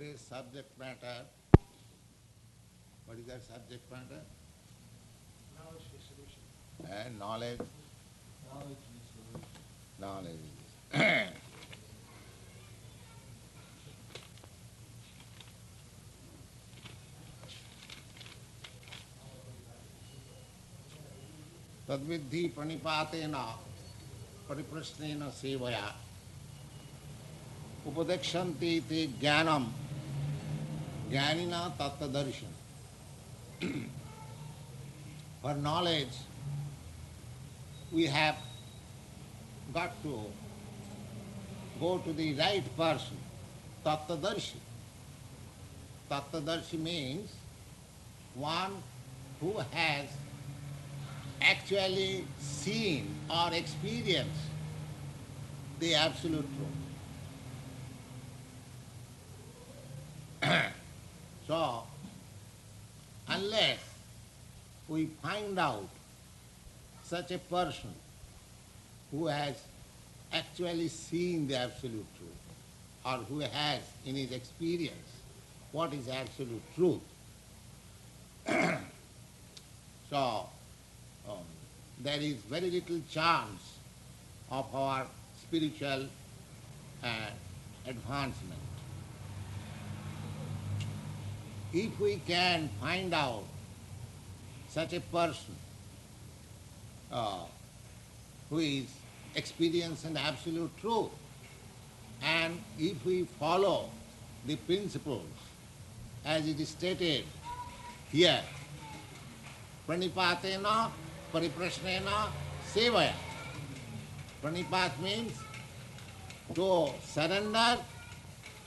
today's subject matter. What is that subject matter? Knowledge is solution. And knowledge. Knowledge is solution. Knowledge. तद्विद्धि प्रणिपातेन परिप्रश्नेन सेवया उपदेक्षन्ति ते ज्ञानम ज्ञानिना तत्तदर्शन. For knowledge, we have got to go to the right person, tattadarshi. Tattadarshi means one who has actually seen or experienced the absolute truth. So, unless we find out such a person who has actually seen the absolute truth, or who has in his experience what is absolute truth, so there is very little chance of our spiritual advancement. If we can find out such a person who is experiencing absolute truth, and if we follow the principles as it is stated here, pranipatena pariprasnena sevaya. Pranipat means to surrender,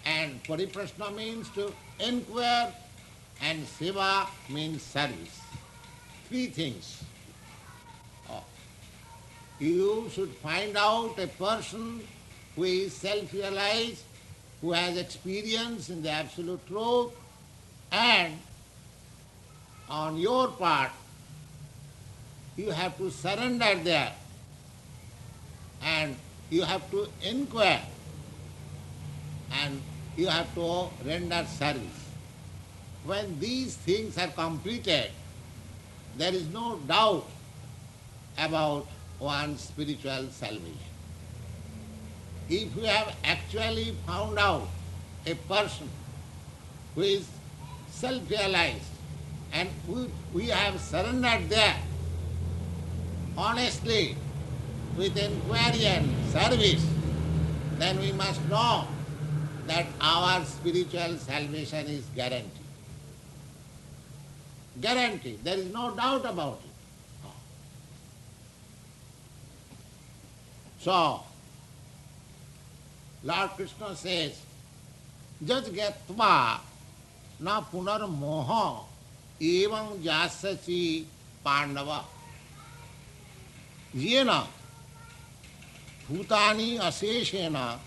and pariprasna means to inquire, and seva means service. Three things. You should find out a person who is self-realized, who has experience in the absolute truth, and on your part, you have to surrender there, and you have to inquire, and you have to render service. When these things are completed, there is no doubt about one's spiritual salvation. If we have actually found out a person who is self-realized, and we have surrendered there honestly with inquiry and service, then we must know that our spiritual salvation is guaranteed. Guaranteed. There is no doubt about it. So, Lord Krishna says, Jaj gatva na punar moha evam jasachi pandava yena bhutani aseshena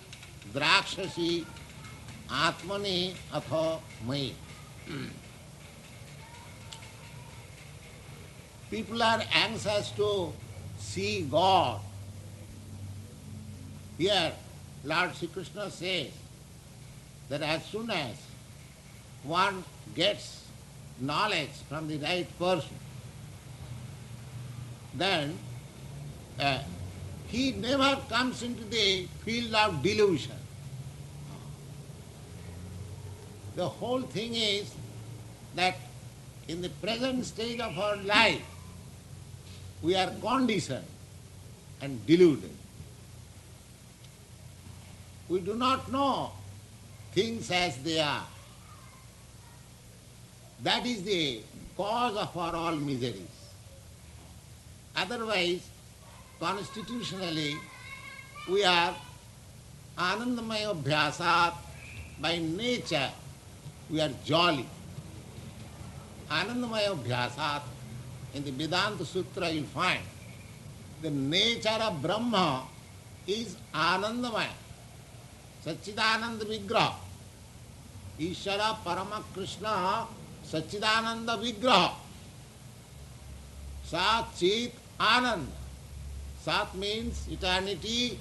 drakshasi atmani atha mai. People are anxious to see God. Here, Lord Sri Krishna says that as soon as one gets knowledge from the right person, then he never comes into the field of delusion. The whole thing is that in the present stage of our life, we are conditioned and deluded. We do not know things as they are. That is the cause of our all miseries. Otherwise, constitutionally, we are anandamaya abhyasat. By nature, we are jolly. Anandamaya abhyasat. In the Vedanta Sutra you find the nature of Brahma is anandamaya. Satchidananda Vigraha. Ishvara Parama Krishna Satchidananda Vigraha. Sat Chit Ananda. Sat means eternity,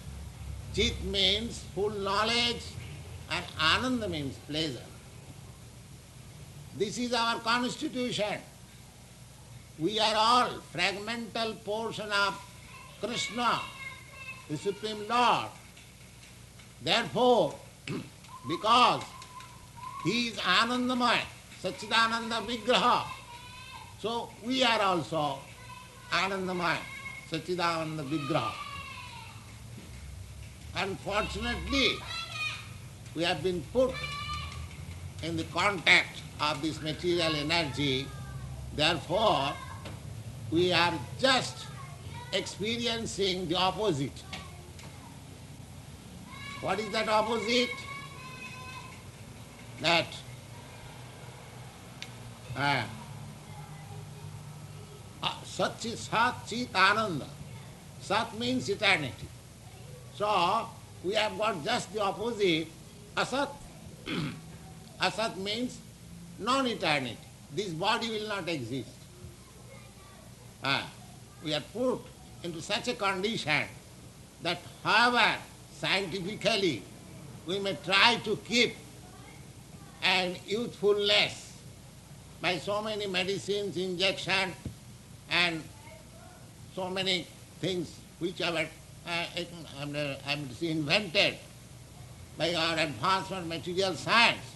Chit means full knowledge, and Ananda means pleasure. This is our constitution. We are all fragmental portion of Krishna, the Supreme Lord. Therefore, because He is Anandamaya, Satchidananda Vigraha, so we are also Anandamaya, Satchidananda Vigraha. Unfortunately, we have been put in the contact of this material energy, therefore we are just experiencing the opposite. What is that opposite? That Sat Chit Ananda. Sat means eternity. So we have got just the opposite, Asat. Asat means non-eternity. This body will not exist. We are put into such a condition that however scientifically we may try to keep an youthfulness by so many medicines, injection and so many things which are invented by our advancement material science.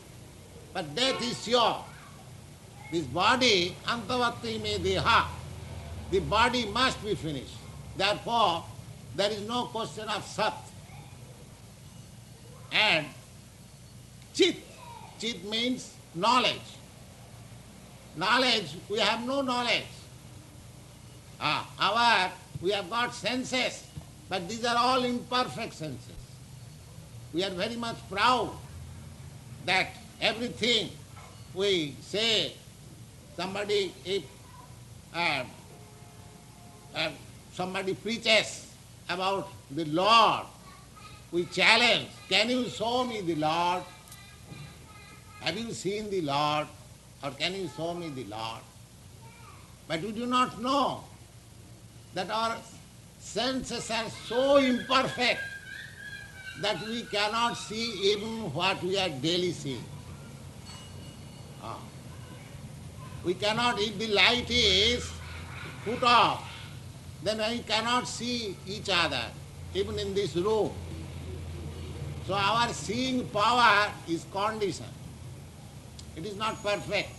But death is sure. This body, antavatti me deha, the body must be finished. Therefore, there is no question of sat. And chit, chit means knowledge. Knowledge, we have no knowledge. We have got senses, but these are all imperfect senses. We are very much proud that everything we say, somebody, if somebody preaches about the Lord, we challenge, can you show me the Lord? Have you seen the Lord? Or can you show me the Lord? But we do not know that our senses are so imperfect that we cannot see even what we are daily seeing. We cannot, if the light is put off, then we cannot see each other, even in this room. So our seeing power is conditioned. It is not perfect.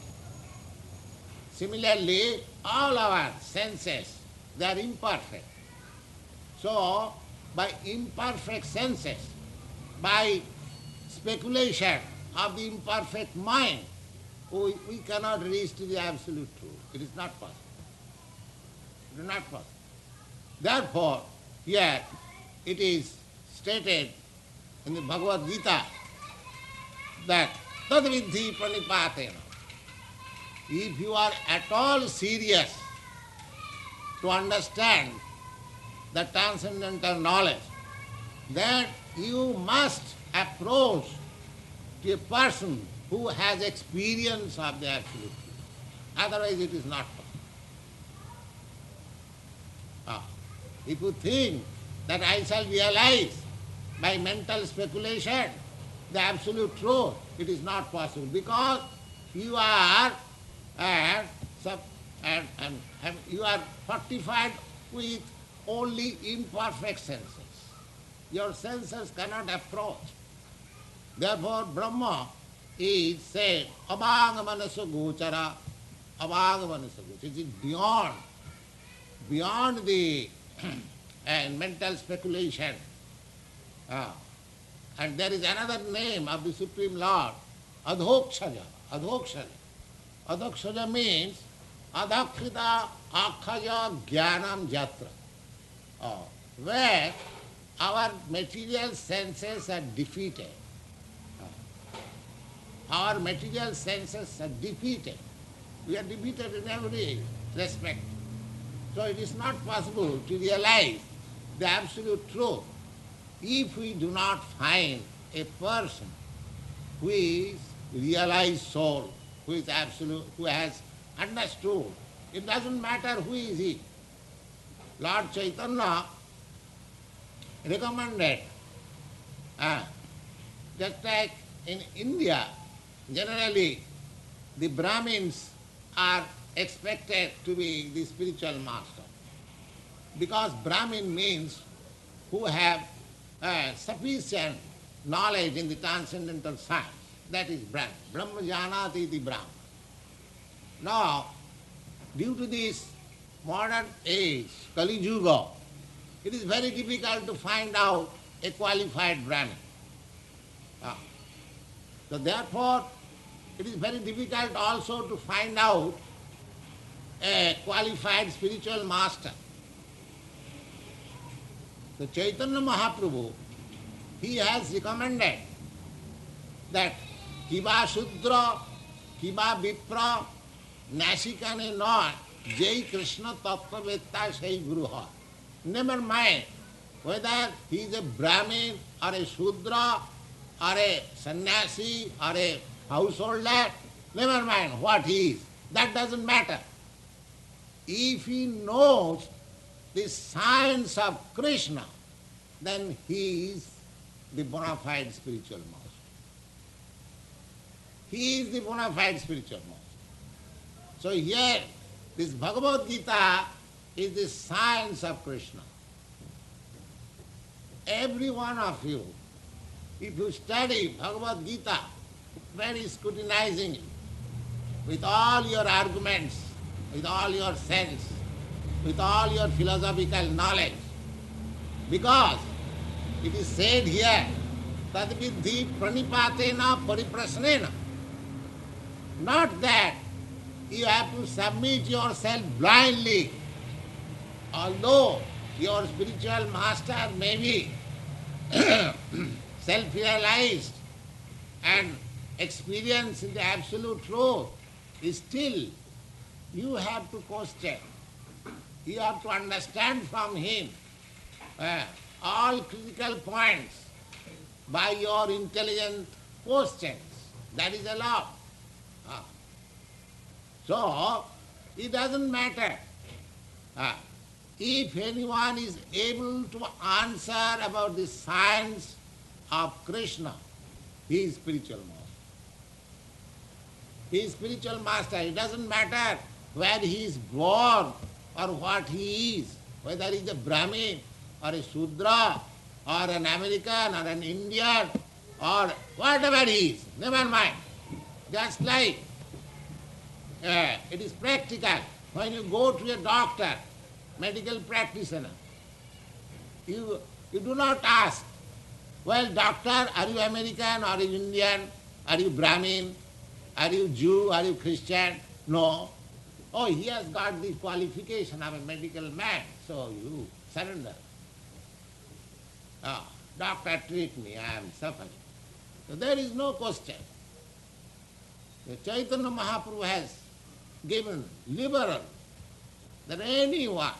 Similarly, all our senses, they are imperfect. So, by imperfect senses, by speculation of the imperfect mind, we cannot reach to the absolute truth. It is not possible. It is not possible. Therefore, here it is stated in the Bhagavad Gita that tadviddhi pranipatena. If you are at all serious to understand the transcendental knowledge, then you must approach to a person who has experience of the absolute truth. Otherwise it is not possible. If you think that I shall realize by mental speculation the absolute truth, it is not possible because you are you are fortified with only imperfect senses. Your senses cannot approach. Therefore, Brahma is said, abhagamanasa gochara, abhagamanasa gochara. It is beyond the mental speculation. And there is another name of the Supreme Lord, adhokshaja. Adhokshaja. Adhokshaja means adhakrita akhaja jnanam jatra. Where our material senses are defeated. Our material senses are defeated. We are defeated in every respect. So it is not possible to realize the absolute truth if we do not find a person who is realized soul, who is absolute, who has understood. It doesn't matter who is he. Lord Chaitanya recommended, just like in India, generally the Brahmins are expected to be the spiritual master. Because Brahmin means who have sufficient knowledge in the transcendental science. That is Brahman. Brahma janati iti Brahman. Now, due to this modern age, Kali Yuga, it is very difficult to find out a qualified Brahmin. Ah. So therefore, it is very difficult also to find out a qualified spiritual master. So Chaitanya Mahaprabhu, he has recommended that kiba shudra, kiba vipra, nasikane not, jai Krishna tattva vetta sai guru hai. Never mind whether he is a Brahmin or a Shudra or a sannyasi or a householder, never mind what he is, that doesn't matter. If he knows the science of Krishna, then he is the bona fide spiritual master. He is the bona fide spiritual master. So here, this Bhagavad Gita is the science of Krishna. Every one of you, if you study Bhagavad Gita very scrutinizingly, with all your arguments, with all your sense, with all your philosophical knowledge, because it is said here, tadviddhi pranipatena pariprasnena, not that you have to submit yourself blindly, although your spiritual master may be self-realized and experienced in the absolute truth, still you have to question. You have to understand from him all critical points by your intelligent questions. That is allowed. So, it doesn't matter if anyone is able to answer about the science of Krishna, he is spiritual master. He is spiritual master. It doesn't matter where he is born or what he is, whether he is a Brahmin or a Shudra or an American or an Indian or whatever he is, never mind. Just like it is practical. When you go to a doctor, medical practitioner, you do not ask, well, doctor, are you American, are you Indian, are you Brahmin, are you Jew, are you Christian? No. Oh, he has got the qualification of a medical man, so you surrender. Oh, doctor, treat me, I am suffering. So there is no question. The Chaitanya Mahaprabhu has given liberal that anyone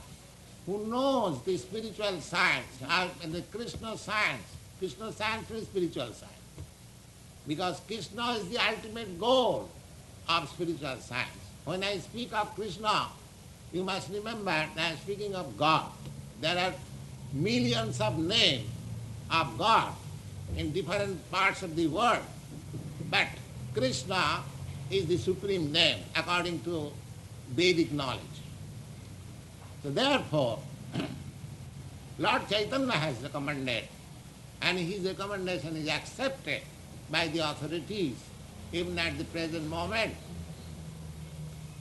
who knows the spiritual science and the Krishna science is spiritual science. Because Krishna is the ultimate goal of spiritual science. When I speak of Krishna, you must remember that I am speaking of God. There are millions of names of God in different parts of the world. But Krishna is the supreme name according to Vedic knowledge. So therefore, Lord Chaitanya has recommended, and his recommendation is accepted by the authorities even at the present moment.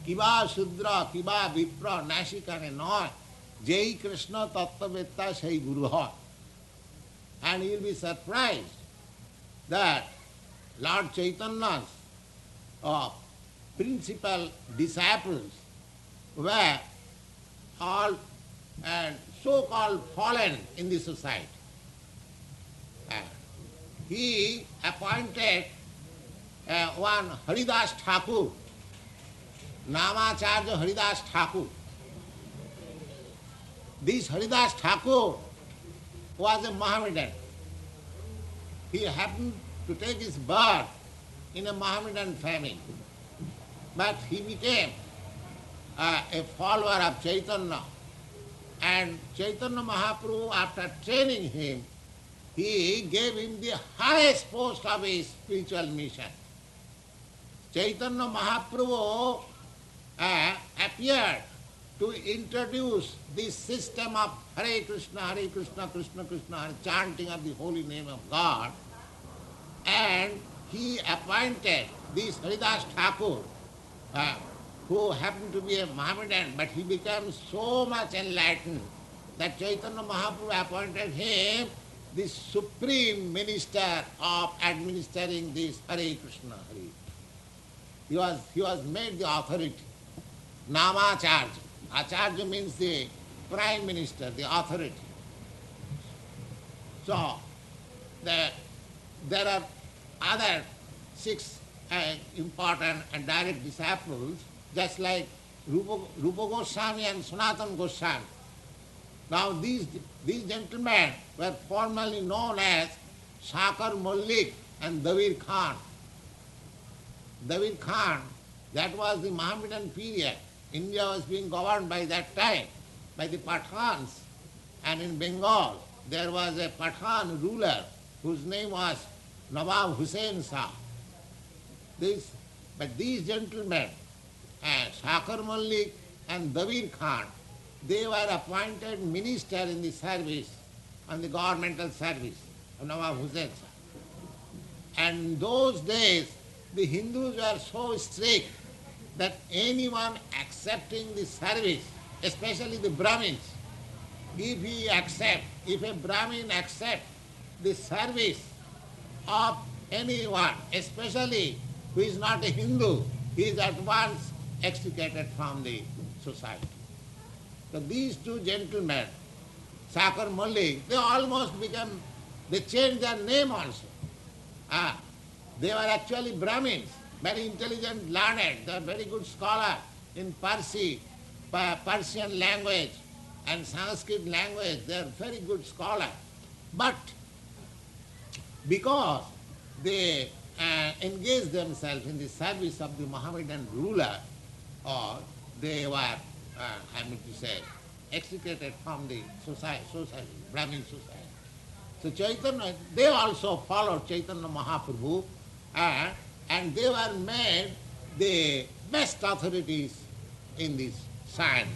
Kiba Shudra, Kiba Vipra, Nasikane Noy, Jai Krishna Tattva Vetta Sai Guru Hai. And you will be surprised that Lord Chaitanya's principal disciples were all so-called fallen in the society. He appointed one Haridas Thakur, Namacharya Haridas Thakur. This Haridas Thakur was a Mohammedan. He happened to take his birth in a Mohammedan family. But he became a follower of Chaitanya. And Chaitanya Mahaprabhu, after training him, he gave him the highest post of his spiritual mission. Chaitanya Mahaprabhu appeared to introduce this system of Hare Krishna, Krishna Krishna, Hare, chanting of the holy name of God, and he appointed this Haridas Thakur, uh, who happened to be a Mohammedan, but he became so much enlightened that Chaitanya Mahaprabhu appointed him the supreme minister of administering this Hare Krishna, Hare. He was made the authority, Namacharya. Acharya means the prime minister, the authority. So, there are other six important and direct disciples, just like Rupa Goswami and Sanatana Goswami. Now these gentlemen were formerly known as Sakar Mallik and Davir Khan. Davir Khan, that was the Mohammedan period. India was being governed by that time by the Pathans, and in Bengal there was a Pathan ruler whose name was Nawab Hussain Shah. But these gentlemen, Sakar Mallik and Davir Khan, they were appointed minister in the service, on the governmental service of Nawab Hussain Shah. And in those days, the Hindus were so strict that anyone accepting the service, especially the Brahmins, if a Brahmin accepts the service of anyone, especially who is not a Hindu, he is at once extricated from the society. So these two gentlemen, Sakar Mallik, they changed their name also. They were actually Brahmins, very intelligent, learned, they were very good scholars in Persian language and Sanskrit language, they are very good scholars. But because they engaged themselves in the service of the Mohammedan ruler, or they were, extricated from the society, Brahmin society. So Chaitanya, they also followed Chaitanya Mahaprabhu, and they were made the best authorities in this science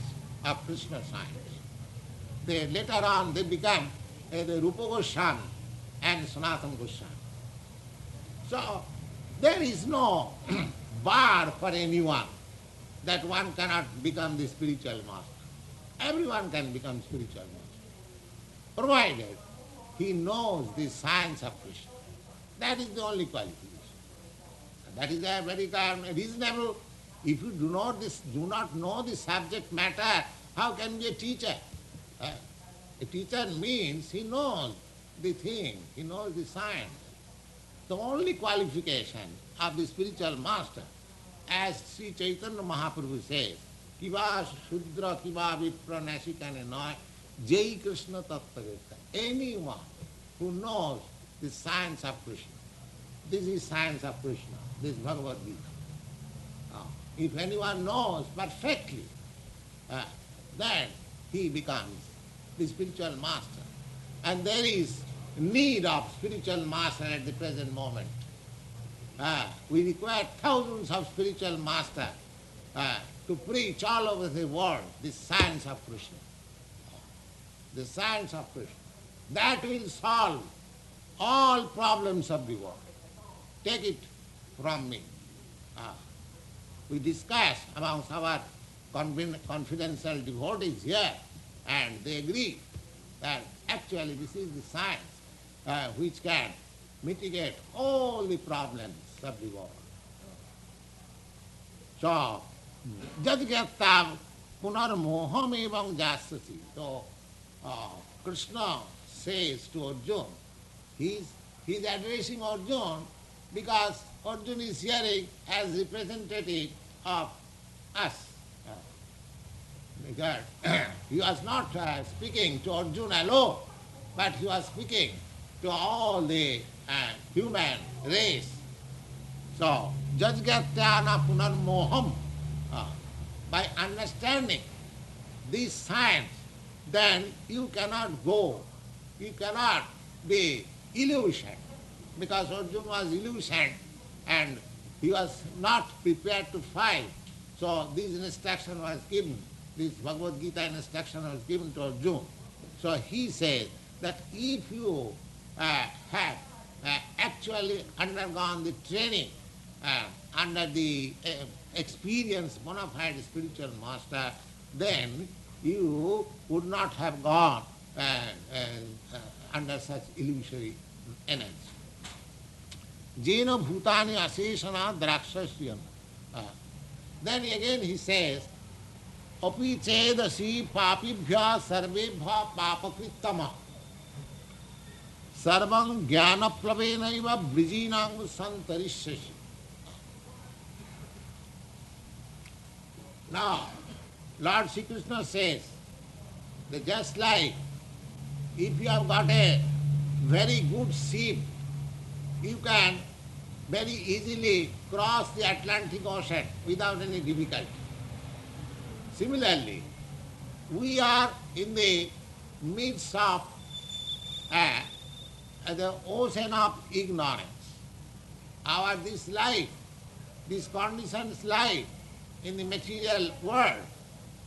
of Krishna science. Later on they became the Rupa Goswami and Sanatana Goswami. So there is no bar for anyone that one cannot become the spiritual master. Everyone can become spiritual master, provided he knows the science of Krishna. That is the only qualification. That is a very reasonable. If you do not know the subject matter, how can be a teacher? A teacher means he knows the thing, he knows the science. The only qualification of the spiritual master, as Sri Chaitanya Mahaprabhu says, Kiva Shudra Kiva Vipra Nasikane Noy, Jai Krishna Tattvavetta. Anyone who knows the science of Krishna. This is science of Krishna, this is Bhagavad Gita. If anyone knows perfectly, then he becomes the spiritual master. And there is need of spiritual master at the present moment. We require thousands of spiritual masters to preach all over the world the science of Krishna. The science of Krishna. That will solve all problems of the world. Take it from me. We discuss amongst our confidential devotees here, and they agree that actually this is the science which can mitigate all the problems of the world. So, Jadgyata punar moham evam jasati. So, Krishna says to Arjuna, he is addressing Arjuna because Arjuna is hearing as representative of us. Because he was not speaking to Arjuna alone, but he was speaking to all the human race. So, Jajgatyana punarmoham, by understanding this science, then you cannot be illusioned, because Arjuna was illusioned and he was not prepared to fight. So this instruction was given, this Bhagavad Gita instruction was given to Arjuna. So he says that if you have actually undergone the training under the experienced bona fide spiritual master, then you would not have gone under such illusory energy. Jena bhutani aseshana drakshasya. Then again he says, api chedasi papibhya sarvebhya papakrittama sarvam jnana plavenaiva brijinang santarishyasi. Now, Lord Sri Krishna says that just like if you have got a very good ship, you can very easily cross the Atlantic Ocean without any difficulty. Similarly, we are in the midst of the ocean of ignorance. This life, this conditioned life in the material world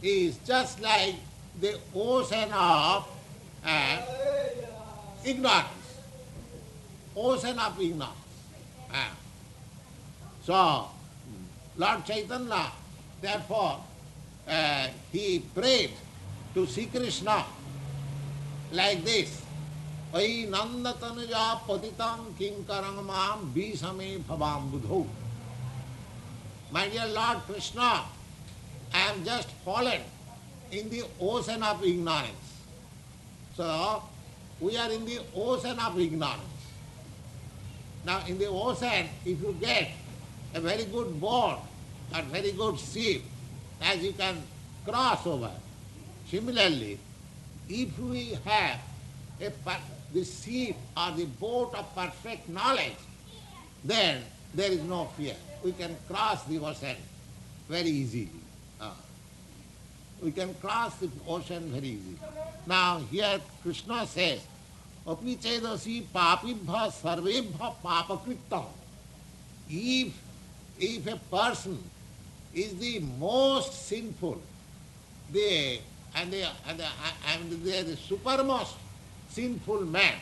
is just like the ocean of ignorance. Ocean of ignorance. So, Lord Chaitanya, therefore, he prayed to Sri Krishna like this, Ai nanda tanuja patitam kinkarang mam bisame bhavam budho. My dear Lord Krishna, I am just fallen in the ocean of ignorance. So, we are in the ocean of ignorance. Now, in the ocean, if you get a very good boat or very good ship, as you can cross over. Similarly, if we have the ship or the boat of perfect knowledge, then there is no fear. We can cross the ocean very easily. We can cross the ocean very easily. Now here Krishna says, Api chedasi papibha sarvebha papakrittam. If a person is the most sinful, the supermost sinful man,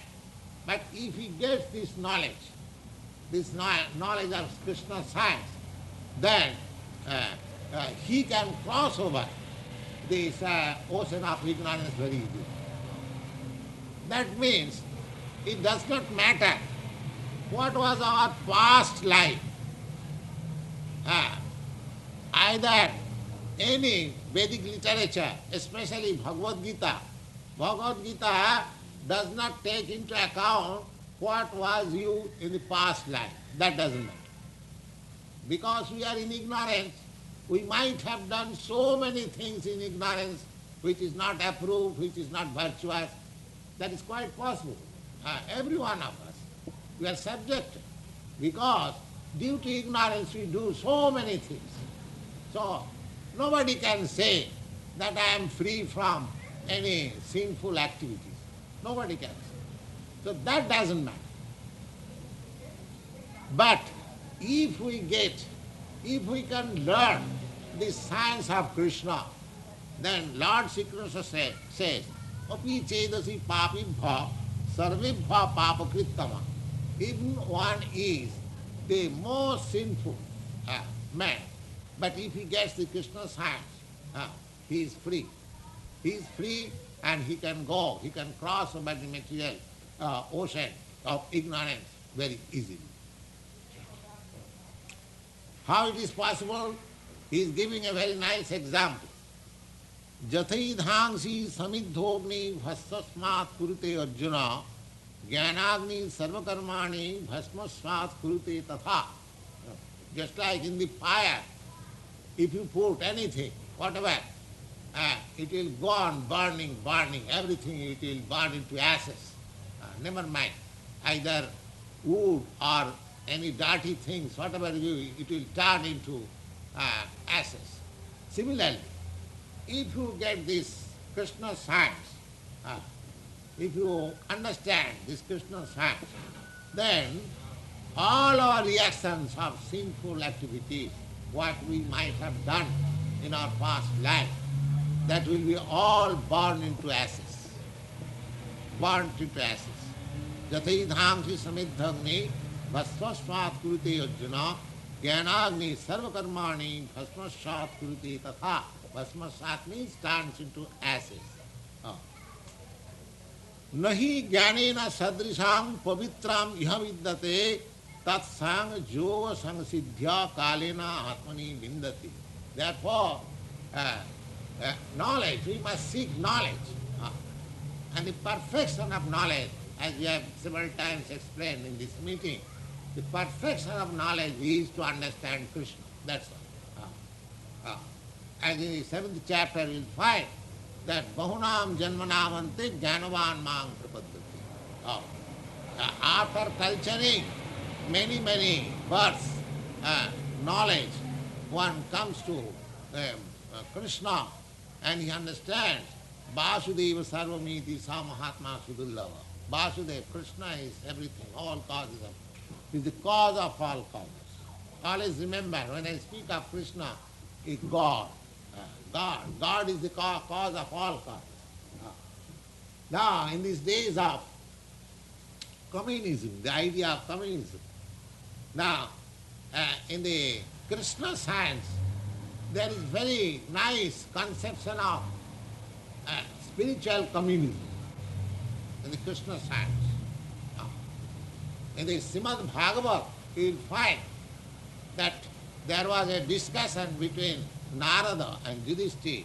but if he gets this knowledge of Krishna science, then he can cross over this ocean of ignorance very easily. That means it does not matter what was our past life. Either any Vedic literature, especially Bhagavad Gita does not take into account what was you in the past life. That doesn't matter. Because we are in ignorance, we might have done so many things in ignorance which is not approved, which is not virtuous. That is quite possible. Every one of us, we are subjected. Because due to ignorance we do so many things. So nobody can say that I am free from any sinful activities. Nobody can say. So that doesn't matter. But if we can learn the science of Krishna, then Lord Sri Krishna says, Api chedasi papibha sarvibha papakrittama. Even one is the most sinful man, but if he gets the Krishna science, he is free. He is free and he can go, he can cross over the material ocean of ignorance very easily. How it is possible? He is giving a very nice example. Jathaidhansi samidhogni bhasmasmat kurute Arjuna jnanagni sarvakarmani bhasmasmat kurute tatha. Just like in the fire, if you put anything, whatever, it will go on burning, everything it will burn into ashes. Never mind, either wood or any dirty things, whatever it will turn into ashes. Similarly, if you get this Krishna science, if you understand this Krishna science, then all our reactions of sinful activities, what we might have done in our past life, that will be all burned into ashes. Burnt into ashes. Jataidhansi samidhagni bhasmasvat kurute yajna jnanagni sarvakarmani bhasmasvat kurute tatha. Bhasmasvat means turns into ashes. Oh. Nahi jnanena sadrisam pavitram iha vidyate tatsang yoga samsiddhya kalena atmani vindati. Therefore, knowledge, we must seek knowledge. And the perfection of knowledge, as we have several times explained in this meeting, the perfection of knowledge is to understand Krishna. That's all. As in the 7th chapter you will find that Bahunam Janmanamante Jnanavan Mang Prapaddati. After culturing many births, knowledge, one comes to Krishna and he understands Vasudeva Sarvamiti Sa Mahatma Sudullava. Vasudeva, Krishna is everything, all causes of, is the cause of all causes. Always remember, when I speak of Krishna, it's God. God is the cause of all causes. Now, in these days of communism, the idea of communism, now, in the Krishna science, there is very nice conception of spiritual communism in the Krishna science. In the Srimad Bhagavat, you will find that there was a discussion between Narada and Yudhishthira,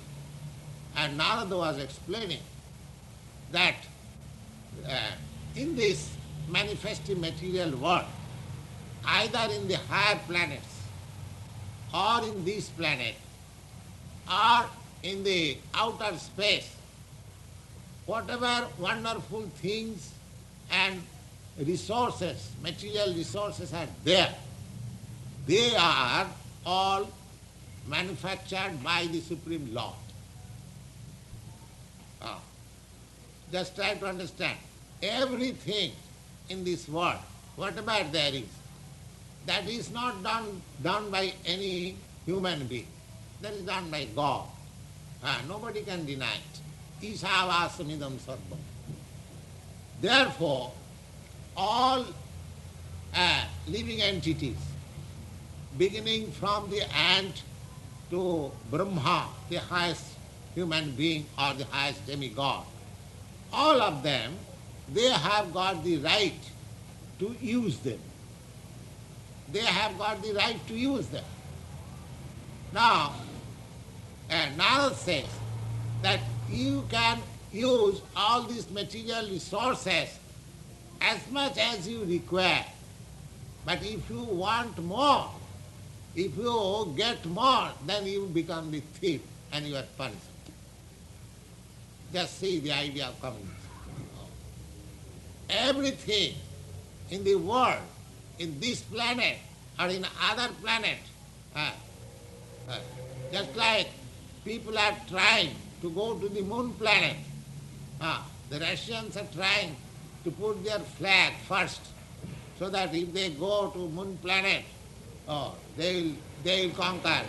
and Narada was explaining that in this manifesting material world, either in the higher planets or in this planet or in the outer space, whatever wonderful things and resources, material resources are there, they are all manufactured by the Supreme Lord. Just try to understand. Everything in this world, whatever there is, that is not done by any human being. That is done by God. Nobody can deny it. Isavasamidam sarvam. Therefore, all living entities, beginning from the ant to Brahma, the highest human being or the highest demigod, all of them, they have got the right to use them. They have got the right to use them. Now, Narad says that you can use all these material resources as much as you require. But if you want more, if you get more, then you become the thief and you are punished. Just see the idea of communism. Everything in the world, in this planet or in other planet, just like people are trying to go to the moon planet. The Russians are trying to put their flag first, so that if they go to moon planet, they will conquer.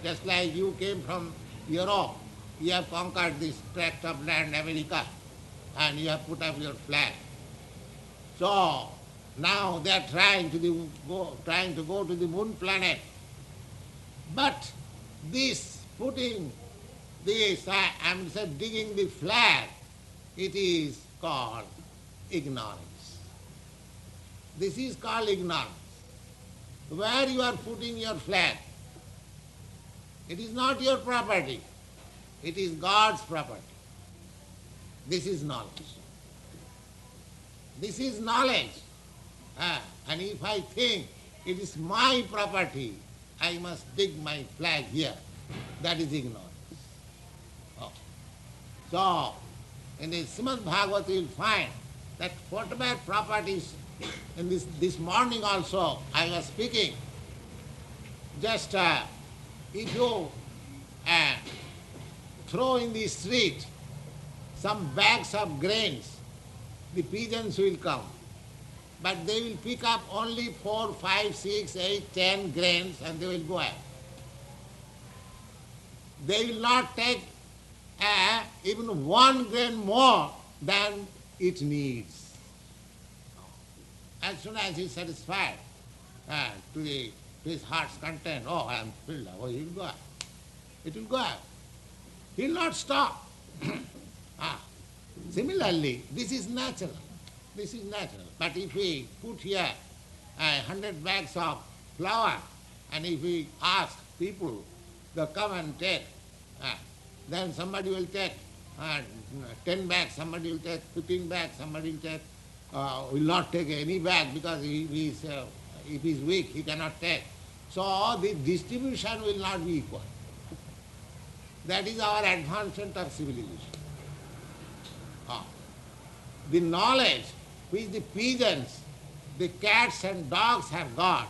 Just like you came from Europe, you have conquered this tract of land, America, and you have put up your flag. So now they are trying to go to the moon planet. But this putting this, digging the flag, it is called ignorance. This is called ignorance. Where you are putting your flag, it is not your property. It is God's property. This is knowledge. This is knowledge. And if I think it is my property, I must dig my flag here. That is ignorance. So, in the Srimad Bhagavat you will find that whatever properties, in this morning also I was speaking, just if you throw in the street some bags of grains, the pigeons will come. but they will pick up only 4, 5, 6, 8, 10 grains and they will go out. They will not take even 1 grain more than it needs. As soon as he is satisfied to his heart's content, oh, I am filled, oh, he will go out. It will go out. He will not stop. Similarly, this is natural. This is natural. But if we put here 100 bags of flour, and if we ask people, they come and take, then somebody will take 10 bags, somebody will take 15 bags, somebody will take, will not take any bag because if he is weak, he cannot take. So the distribution will not be equal. That is our advancement of civilization. The knowledge which the peasants, the cats and dogs have got,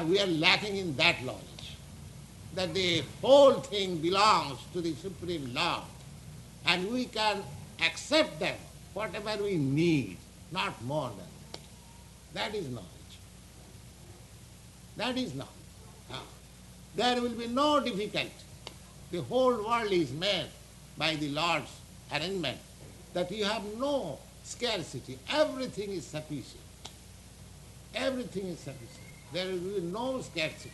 we are lacking in that knowledge. That the whole thing belongs to the Supreme Lord, and we can accept them, whatever we need, not more than that. That is knowledge. That is knowledge. There will be no difficulty. The whole world is made by the Lord's arrangement, that you have no scarcity. Everything is sufficient. Everything is sufficient. There will be no scarcity,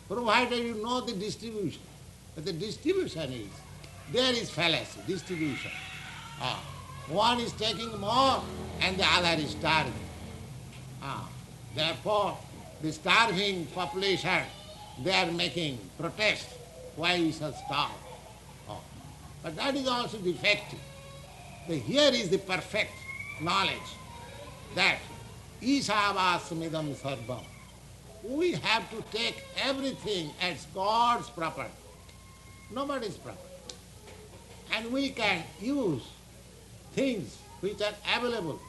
provided you know the distribution. But the distribution is, there is fallacy, distribution. One is taking more and the other is starving. Therefore, the starving population, they are making protest. Why we shall starve? But that is also defective. Here is the perfect knowledge that Ishavasmidam sarvam. We have to take everything as God's property, nobody's property. And we can use things which are available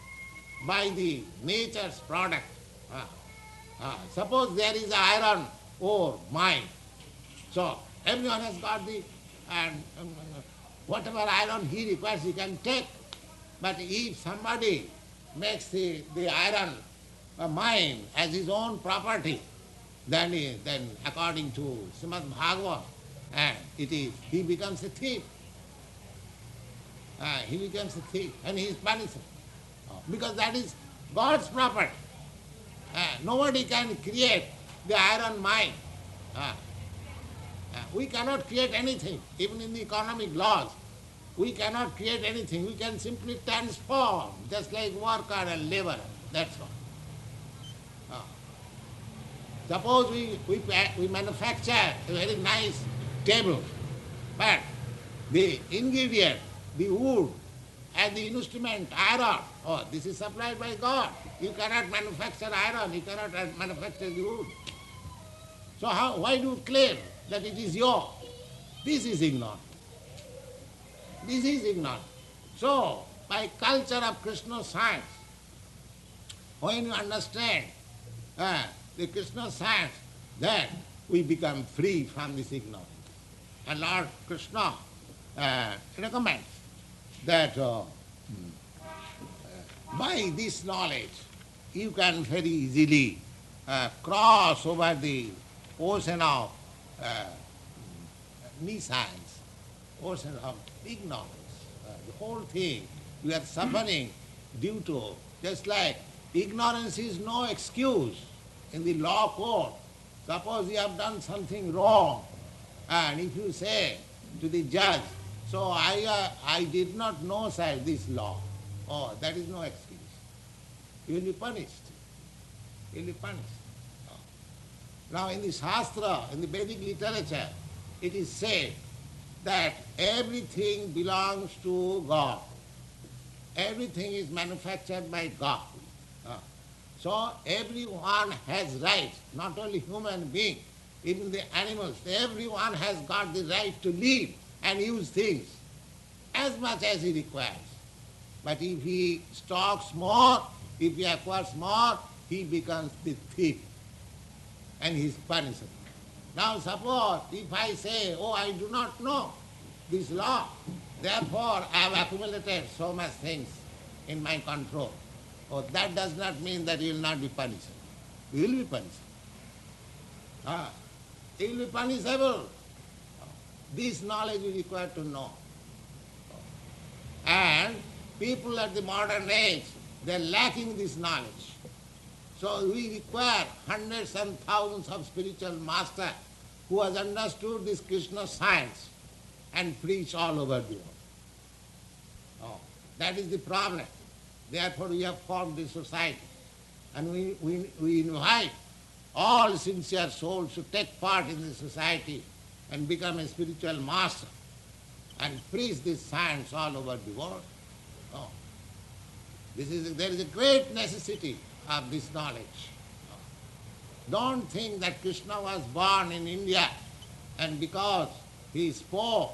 by the nature's product. Suppose there is iron ore mine, so everyone has got the, whatever iron he requires he can take. But if somebody makes the iron mine as his own property, then according to Srimad Bhagavad, he becomes a thief. He becomes a thief and he is punished. Because that is God's property. Nobody can create the iron mine. We cannot create anything, even in the economic laws. We cannot create anything. We can simply transform, just like worker and laborer. That's all. Suppose we manufacture a very nice table, but the ingredient, the wood, and the instrument, iron, this is supplied by God. You cannot manufacture iron, you cannot manufacture the wood. So why do you claim that it is yours? This is ignorance. This is ignorance. So, by culture of Krishna science, when you understand the Krishna science, then we become free from this ignorance. And Lord Krishna recommends that by this knowledge you can very easily cross over the ocean of nescience, ocean of ignorance. The whole thing we are suffering due to, just like ignorance is no excuse in the law court. Suppose you have done something wrong, and if you say to the judge, so I did not know, sir, this law, that is no excuse. You will be punished. You will be punished. Now in the Shastra, in the Vedic literature, it is said that everything belongs to God. Everything is manufactured by God. So everyone has rights, not only human being, even the animals. Everyone has got the right to live and use things as much as he requires. But if he stocks more, if he acquires more, he becomes the thief and he is punished. Now suppose if I say, I do not know this law, therefore I have accumulated so much things in my control. Oh, that does not mean that you will not be punished. You will be punished. You will be punishable. This knowledge we require to know. And people at the modern age, they are lacking this knowledge. So we require hundreds and thousands of spiritual masters who has understood this Krishna science and preach all over the world. Oh, that is the problem. Therefore we have formed this society. And we invite all sincere souls to take part in this society and become a spiritual master and preach this science all over the world. Oh, there is a great necessity of this knowledge. Oh. Don't think that Krishna was born in India and because he spoke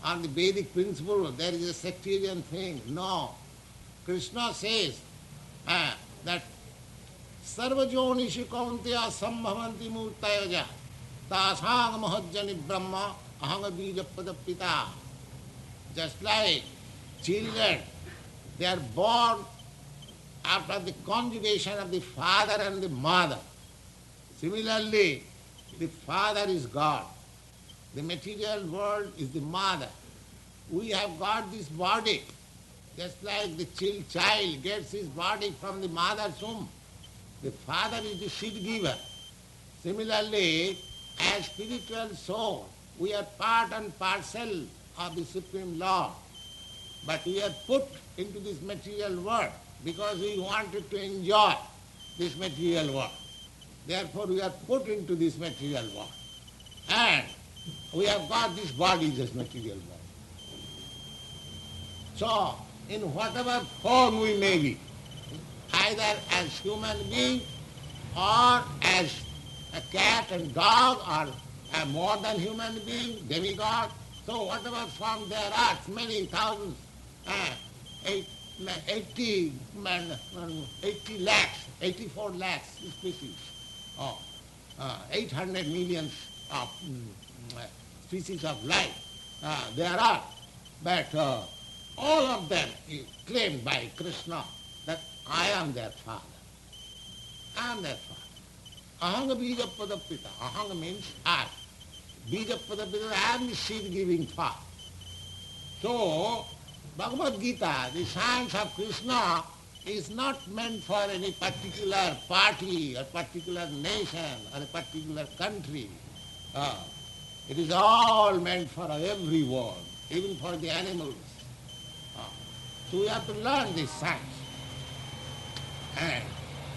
on the Vedic principle there is a sectarian thing. No. Krishna says that Sarvajonishu kaunteya sambhavanti murtayaja tasang mahajjani brahma ahanga bijapada pita. Just like children, they are born after the conjugation of the father and the mother. Similarly, the father is God. The material world is the mother. We have got this body, just like the child gets his body from the mother's womb. The father is the seed giver. Similarly, as spiritual soul, we are part and parcel of the Supreme Lord. But we are put into this material world because we wanted to enjoy this material world. Therefore we are put into this material world. And we have got this body, this material world. So, in whatever form we may be, either as human being or as a cat and dog or a more than human being, demigod, so whatever form there are, many thousands, 80 lakhs, 84 lakhs species, 800 million of species of life there are. But all of them is claimed by Krishna that I am their father. I am their father. Ahanga bijapada pita. Ahanga means I. Bijapada pita, I am the seed-giving father. So, Bhagavad Gita, the science of Krishna, is not meant for any particular party or particular nation or a particular country. It is all meant for everyone, even for the animals. So we have to learn this science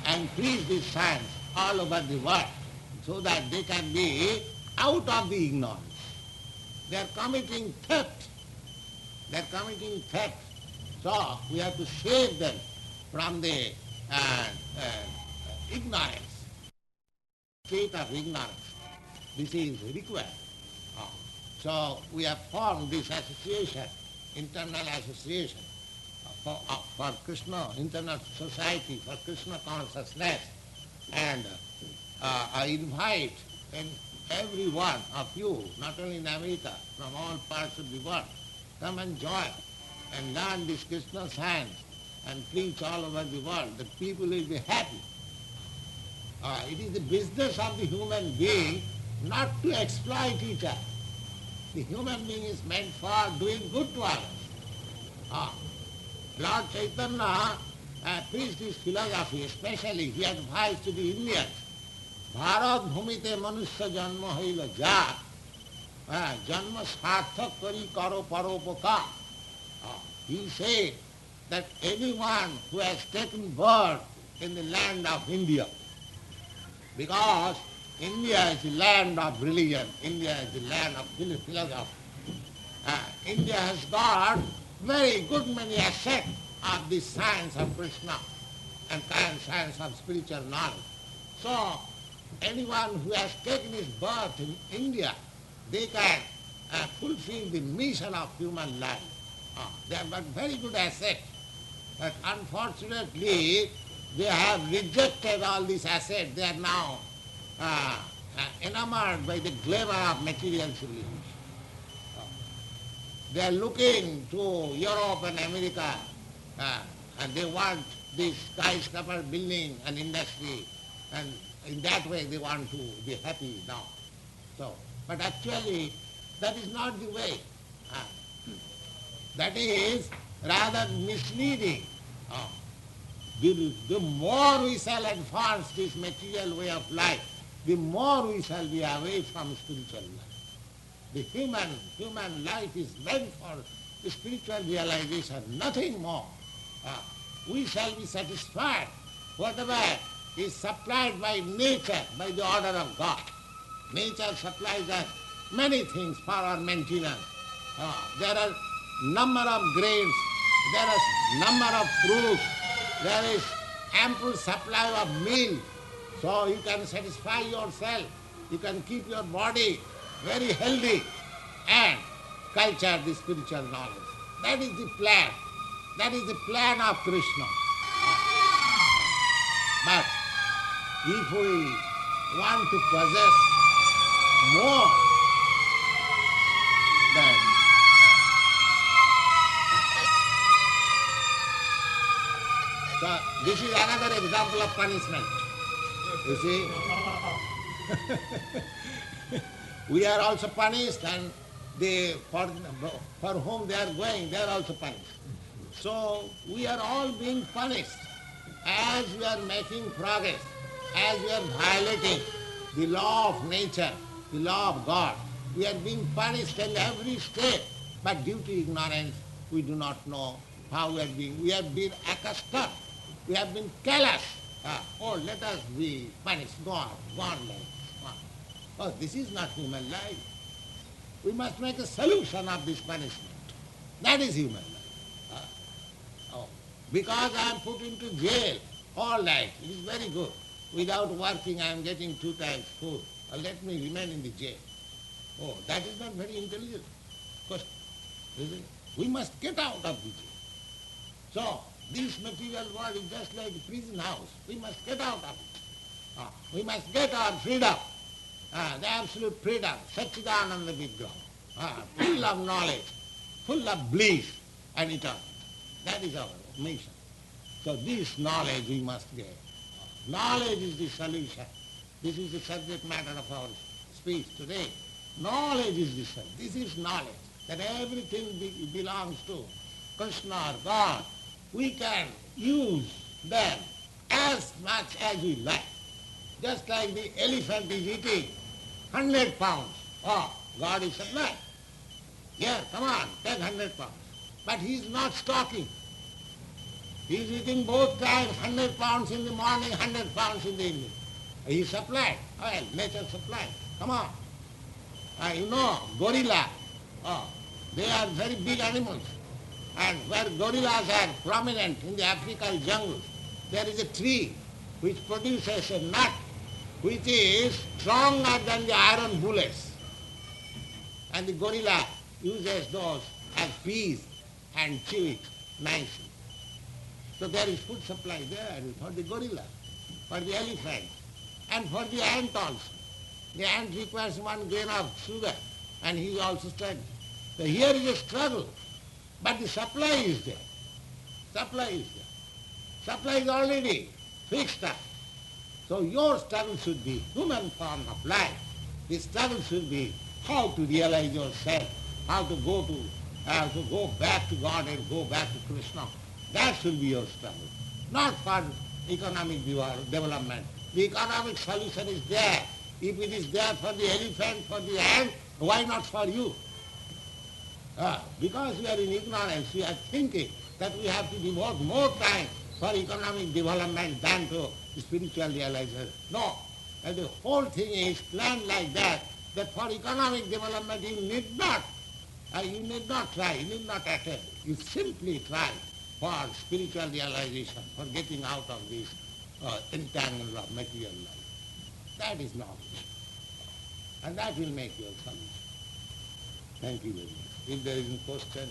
and preach this science all over the world so that they can be out of the ignorance. They are committing theft. They are committing theft. So we have to save them from the ignorance, state of ignorance. This is required. So we have formed this association, internal association for Krishna, internal society for Krishna consciousness. And I invite every one of you, not only in America, from all parts of the world, come and join and learn this Krishna science and preach all over the world. The people will be happy. It is the business of the human being not to exploit each other. The human being is meant for doing good to others. Lord Chaitanya preached this philosophy, especially he advised to the Indians. Bharat bhumite manusya janma haila jat, janma sarthak kari karo paropakar. He said that anyone who has taken birth in the land of India, because India is the land of religion, India is the land of philosophy. India has got very good many assets of the science of Krishna and science of spiritual knowledge. So, anyone who has taken his birth in India, they can fulfill the mission of human life. They have got very good assets. But unfortunately, they have rejected all these assets. They are now enamored by the glamour of material civilization. They are looking to Europe and America and they want this skyscraper building and industry, and in that way they want to be happy now. So, but actually that is not the way. Ah, that is rather misleading. Ah, the more we shall advance this material way of life, the more we shall be away from spiritual life. The human life is meant for spiritual realization, nothing more. Ah, we shall be satisfied whatever is supplied by nature, by the order of God. Nature supplies us many things for our maintenance. There are number of grains, there is number of fruits, there is ample supply of milk, so you can satisfy yourself, you can keep your body very healthy and culture the spiritual knowledge. That is the plan. That is the plan of Krishna. But if we want to possess more, then so this is another example of punishment. You see, we are also punished, and they for whom they are going, they are also punished. So we are all being punished as we are making progress, as we are violating the law of nature, the law of God. We are being punished in every step, but due to ignorance, we do not know how we have been accustomed, we have been callous. Let us be punished, go on like this, go on. Oh, this is not human life. We must make a solution of this punishment. That is human life. Because I am put into jail all night, it is very good. Without working I am getting 2 times food. Let me remain in the jail. Oh, that is not very intelligent. Because we must get out of the jail. So, this material world is just like a prison house. We must get out of it. We must get our freedom, the absolute freedom, Satchidananda Vigraha, full of knowledge, full of bliss and eternity. That is our mission. So this knowledge we must get. Knowledge is the solution. This is the subject matter of our speech today. Knowledge is the solution. This is knowledge, that everything belongs to Krishna or God. We can use them as much as we like. Just like the elephant is eating 100 pounds. Oh, God is supplying. Yeah, come on, take 100 pounds. But he is not stocking. He is eating both times, 100 pounds in the morning, 100 pounds in the evening. He supplied. Well, nature supplied. Come on. Gorilla. They are very big animals. And where gorillas are prominent in the African jungle, there is a tree which produces a nut which is stronger than the iron bullets. And the gorilla uses those as peas and chew it nicely. So there is food supply there for the gorilla, for the elephant, and for the ant also. The ant requires 1 grain of sugar, and he is also struggling. So here is a struggle, but the supply is there. Supply is there. Supply is already fixed up. So your struggle should be human form of life. The struggle should be how to realize yourself, how to go back to God and go back to Krishna. That should be your struggle, not for economic development. The economic solution is there. If it is there for the elephant, for the ant, why not for you? Because we are in ignorance, we are thinking that we have to devote more time for economic development than to spiritual realization. No. And the whole thing is planned like that for economic development you need not try, you need not attempt. You simply try for spiritual realization, for getting out of this entanglement of material life. That is knowledge. And that will make your solution. Thank you very much. If there is a question,